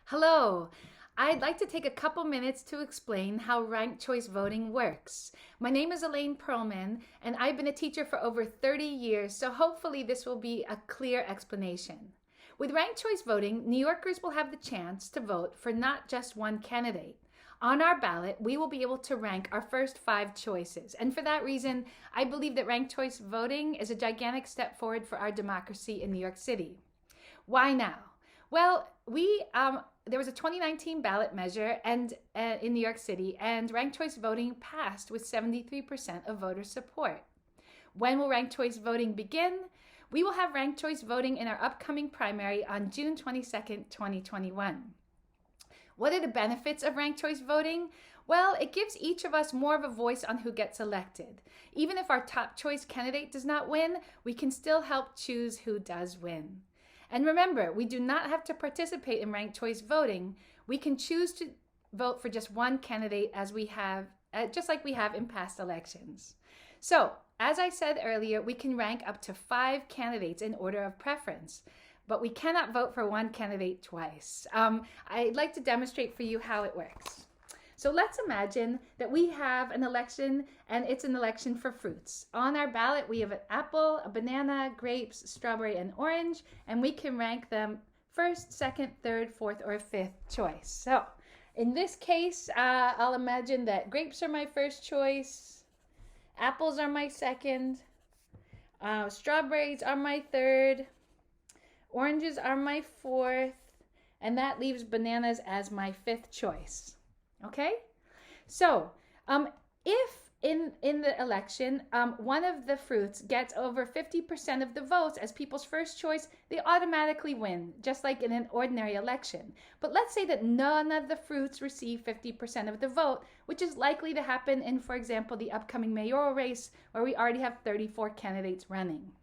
Hello. I'd like to take a couple minutes to explain how ranked choice voting works. My name is Elaine Perlman, and I've been a teacher for over 30 years, so hopefully this will be a clear explanation. With ranked choice voting, New Yorkers will have the chance to vote for not just one candidate. On our ballot, we will be able to rank our first 5 choices. And for that reason, I believe that ranked choice voting is a gigantic step forward for our democracy in New York City. Why now? Well, there was a 2019 ballot measure in New York City, and ranked choice voting passed with 73% of voter support. When will ranked choice voting begin? We will have ranked choice voting in our upcoming primary on June 22nd, 2021. What are the benefits of ranked choice voting? Well, it gives each of us more of a voice on who gets elected. Even if our top choice candidate does not win, we can still help choose who does win. And remember, we do not have to participate in ranked choice voting. We can choose to vote for just one candidate just like we have in past elections. So, as I said earlier, we can rank up to 5 candidates in order of preference, but we cannot vote for one candidate twice. I'd like to demonstrate for you how it works. So let's imagine that we have an election, and it's an election for fruits. On our ballot, we have an apple, a banana, grapes, strawberry, and orange, and we can rank them first, second, third, fourth, or fifth choice. So in this case, I'll imagine that grapes are my first choice, apples are my second, strawberries are my third, oranges are my fourth, and that leaves bananas as my 5th choice. Okay, so if in the election, one of the fruits gets over 50% of the votes as people's first choice, they automatically win, just like in an ordinary election. But let's say that none of the fruits receive 50% of the vote, which is likely to happen in, for example, the upcoming mayoral race, where we already have 34 candidates running.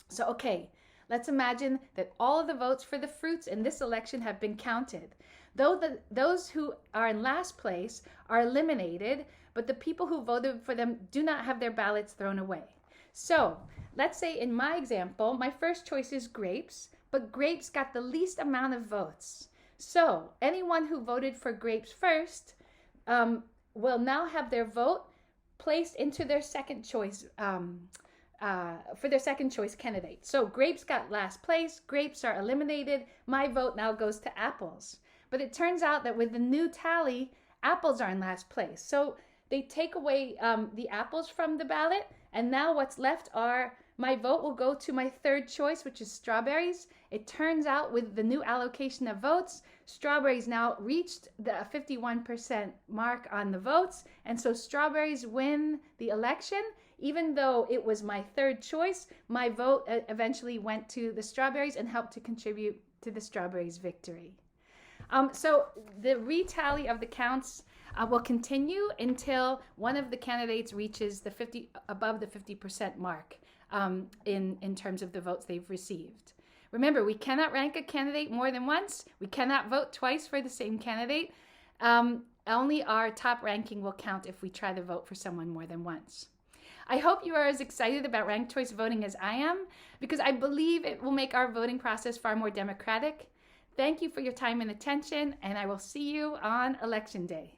So, okay, let's imagine that all of the votes for the fruits in this election have been counted. Those who are in last place are eliminated, but the people who voted for them do not have their ballots thrown away. So let's say in my example, my first choice is grapes, but grapes got the least amount of votes. So anyone who voted for grapes first will now have their vote placed into their second choice for their second choice candidate. So grapes got last place, grapes are eliminated, my vote now goes to apples. But it turns out that with the new tally, apples are in last place. So they take away the apples from the ballot, and now what's left are, my vote will go to my 3rd choice, which is strawberries. It turns out with the new allocation of votes, strawberries now reached the 51% mark on the votes, and so strawberries win the election. Even though it was my 3rd choice, my vote eventually went to the strawberries and helped to contribute to the strawberries' victory. So the retally of the counts will continue until one of the candidates reaches above the 50% mark in terms of the votes they've received. Remember, we cannot rank a candidate more than once. We cannot vote twice for the same candidate. Only our top ranking will count if we try to vote for someone more than once. I hope you are as excited about ranked choice voting as I am, because I believe it will make our voting process far more democratic. Thank you for your time and attention, and I will see you on Election Day.